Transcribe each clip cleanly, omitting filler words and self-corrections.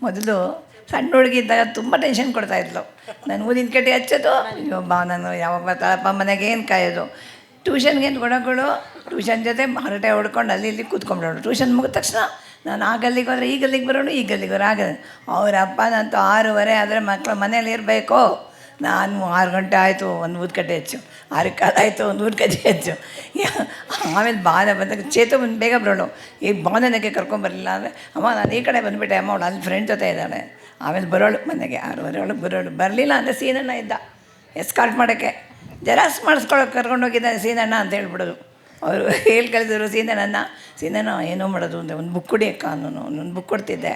ಮೊದಲು ಸಣ್ಣ ಹುಡುಗಿದ್ದಾಗ ತುಂಬ ಟೆನ್ಷನ್ ಕೊಡ್ತಾಯಿದ್ಲು. ನಾನು ಊದಿನ ಕಡ್ಡಿ ಹಚ್ಚೋದು, ಬಾ ನಾನು ಯಾವಾಗ ಬರ್ತಾಳಪ್ಪ ಮನೆಗೆ ಏನು ಕಾಯೋದು. ಟ್ಯೂಷನ್ಗೆ ಗುಣಗಳು ಟ್ಯೂಷನ್ ಜೊತೆ ಹರಟೆ ಹೊಡ್ಕೊಂಡು ಅಲ್ಲಿ ಇಲ್ಲಿ ಕೂತ್ಕೊಂಡ್ಬಿಡೋಳು. ಟ್ಯೂಷನ್ ಮುಗಿದ ತಕ್ಷಣ ನಾನು ಆ ಗಲ್ಲಿಗೆ ಹೋದರೆ ಈ ಗಲ್ಲಿಗೆ ಬರೋಣ, ಈ ಗಲ್ಲಿಗೆ ಬರೋ ಆಗ ಅವ್ರ ಅಪ್ಪನಂತೂ 6:30 ಆದರೆ ಮಕ್ಕಳು ಮನೇಲಿ ಇರಬೇಕು. ನಾನು 6 ಗಂಟೆ ಆಯಿತು ಒಂದು ಊದ್ಕಡ್ಡಿ ಹೆಚ್ಚು, 6 ಕಾಲ ಆಯಿತು ಒಂದು ಊದ್ಕಡ್ಡಿ ಹೆಚ್ಚು. ಆಮೇಲೆ ಬಾನ ಬಂದಾಗ ಚೇತು ಬಂದು ಬೇಗ ಬರೋಳು. ಈಗ ಬಾನನಿಗೆ ಕರ್ಕೊಂಬರಲಿಲ್ಲ ಅಂದರೆ ಅಮ್ಮ ನಾನು ಈ ಕಡೆ ಬಂದುಬಿಟ್ಟೆ, ಅಮ್ಮ ಅವಳು ಅಲ್ಲಿ ಫ್ರೆಂಡ್ ಜೊತೆ ಇದ್ದಾಳೆ. ಆಮೇಲೆ ಬರೋಳು ಮನೆಗೆ 6:30 ಒಳಗೆ ಬರೋಳು. ಬರಲಿಲ್ಲ ಅಂದರೆ ಸೀನಣ್ಣ ಇದ್ದ ಎಸ್ಕಾರ್ಟ್ ಮಾಡೋಕ್ಕೆ. ಜೆರಾಕ್ಸ್ ಮಾಡಿಸ್ಕೊಳಕ್ಕೆ ಕರ್ಕೊಂಡೋಗಿದ್ದಾನೆ ಸೀನಣ್ಣ ಅಂತ ಹೇಳ್ಬಿಡೋದು. ಅವರು ಹೇಳಿ ಕಳಿಸಿದ್ರು ಸೀನಣ್ಣ ಏನೋ ಮಾಡೋದು ಅಂದರೆ ಒಂದು ಬುಕ್ ಕೊಡಿ ಅಕ್ಕ, ನಾನು ಒಂದು ಬುಕ್ ಕೊಡ್ತಿದ್ದೆ.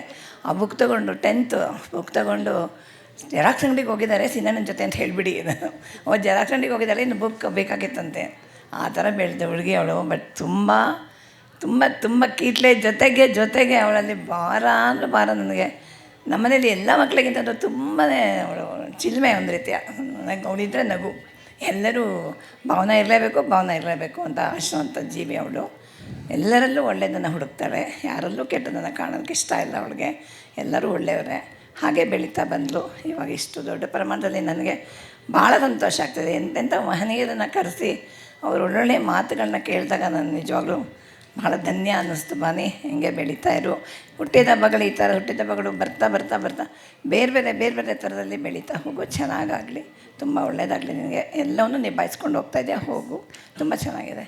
ಆ ಬುಕ್ ತೊಗೊಂಡು 10th ಬುಕ್ ತೊಗೊಂಡು ಜೆರಾಕ್ಸ್ ಅಂಗಡಿಗೆ ಹೋಗಿದ್ದಾರೆ ಸೀನಣ್ಣನ ಜೊತೆ ಅಂತ ಹೇಳಿಬಿಡಿ. ಅವತ್ತು ಜೆರಾಕ್ಸ್ ಅಂಗಡಿಗೆ ಹೋಗಿದ್ದಾರೆ, ಇನ್ನು ಬುಕ್ ಬೇಕಾಗಿತ್ತಂತೆ. ಆ ಥರ ಬೆಳೆದ ಹುಡುಗಿ ಅವಳು. ಬಟ್ ತುಂಬ ತುಂಬ ತುಂಬ ಕೀಟ್ಲೆ ಜೊತೆಗೆ ಅವಳಲ್ಲಿ ಭಾರ ಅಂದರೆ ಭಾರ. ನನಗೆ ನಮ್ಮನೇಲಿ ಎಲ್ಲ ಮಕ್ಕಳಿಗಿಂತ ತುಂಬಾ ಅವಳು ಚಿಲ್ಮೆ ಒಂದು ರೀತಿಯ. ಅವಳಿದ್ರೆ ನಗು. ಎಲ್ಲರೂ ಭಾವನೆ ಇರಲೇಬೇಕು ಅಂತ ಅಷ್ಟುವಂಥ ಜೀವಿ ಅವಳು. ಎಲ್ಲರಲ್ಲೂ ಒಳ್ಳೆಯದನ್ನು ಹುಡುಕ್ತಾಳೆ, ಯಾರಲ್ಲೂ ಕೆಟ್ಟದನ್ನು ಕಾಣೋದಕ್ಕೆ ಇಷ್ಟ ಇಲ್ಲ ಅವಳಿಗೆ. ಎಲ್ಲರೂ ಒಳ್ಳೆಯವರೇ. ಹಾಗೆ ಬೆಳೀತಾ ಬಂದಳು. ಇವಾಗ ಇಷ್ಟು ದೊಡ್ಡ ಪ್ರಮಾಣದಲ್ಲಿ ನನಗೆ ಭಾಳ ಸಂತೋಷ ಆಗ್ತದೆ. ಎಂತೆಂಥ ಮಹನೀಯರನ್ನು ಕರೆಸಿ ಅವರು ಒಳ್ಳೊಳ್ಳೆ ಮಾತುಗಳನ್ನ ಕೇಳಿದಾಗ ನಾನು ನಿಜವಾಗ್ಲೂ ಭಾಳ ಧನ್ಯ ಅನ್ನಿಸ್ತು. ಬಾನಿ ಹಿಂಗೆ ಬೆಳೀತಾ ಇರು. ಹುಟ್ಟಿದ ಹಬ್ಬಗಳು ಈ ಥರ ಹುಟ್ಟಿದ ಹಬ್ಬಗಳು ಬರ್ತಾ ಬೇರೆ ಬೇರೆ ಥರದಲ್ಲಿ ಬೆಳೀತಾ ಹೋಗು. ಚೆನ್ನಾಗಾಗಲಿ, ತುಂಬ ಒಳ್ಳೆಯದಾಗಲಿ ನಿನಗೆ. ಎಲ್ಲವನ್ನೂ ನಿಭಾಯಿಸ್ಕೊಂಡು ಹೋಗ್ತಾಯಿದ್ಯಾ, ಹೋಗು. ತುಂಬ ಚೆನ್ನಾಗಿದೆ.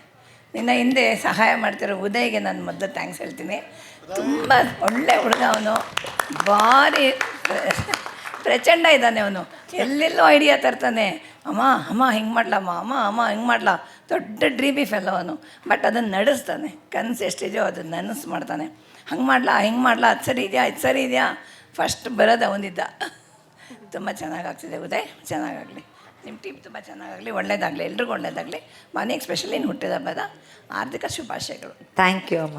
ನಿನ್ನ ಹಿಂದೆ ಸಹಾಯ ಮಾಡ್ತಿರೋ ಉದಯ್ಗೆ ನಾನು ಮೊದಲು ಥ್ಯಾಂಕ್ಸ್ ಹೇಳ್ತೀನಿ. ತುಂಬ ಒಳ್ಳೆ ಹುಡುಗ ಅವನು. ಭಾರಿ ಪ್ರಚಂಡ ಇದ್ದಾನೆ ಅವನು. ಎಲ್ಲೆಲ್ಲೋ ಐಡಿಯಾ ತರ್ತಾನೆ. ಅಮ್ಮ ಹಿಂಗೆ ಮಾಡ್ಲಮ್ಮ, ಅಮ್ಮ ಹಿಂಗೆ ಮಾಡ್ಲಾ. ದೊಡ್ಡ ಡ್ರೀಮಿ ಫೆಲ್ಲೋ ಅವನು. ಬಟ್ ಅದನ್ನು ನಡೆಸ್ತಾನೆ. ಕನಸು ಎಷ್ಟಿದೆಯೋ ಅದನ್ನು ನನಸು ಮಾಡ್ತಾನೆ. ಹಂಗೆ ಮಾಡ್ಲಾ, ಅದು ಸರಿ ಇದೆಯಾ ಫಸ್ಟ್ ಬರೋದು ಅವನಿದ್ದ. ತುಂಬ ಚೆನ್ನಾಗಾಗ್ತಿದೆ ಉದಯ್. ಚೆನ್ನಾಗಾಗಲಿ, ನಿಮ್ಮ ಟೀಮ್ ತುಂಬ ಚೆನ್ನಾಗಾಗಲಿ, ಒಳ್ಳೆಯದಾಗಲಿ, ಎಲ್ರಿಗೂ ಒಳ್ಳೆಯದಾಗಲಿ. ಮನೆಗೆ ಸ್ಪೆಷಲಿ ಹುಟ್ಟಿದ ಹಬ್ಬದ ಹಾರ್ದಿಕ ಶುಭಾಶಯಗಳು. ಥ್ಯಾಂಕ್ ಯು ಅಮ್ಮ.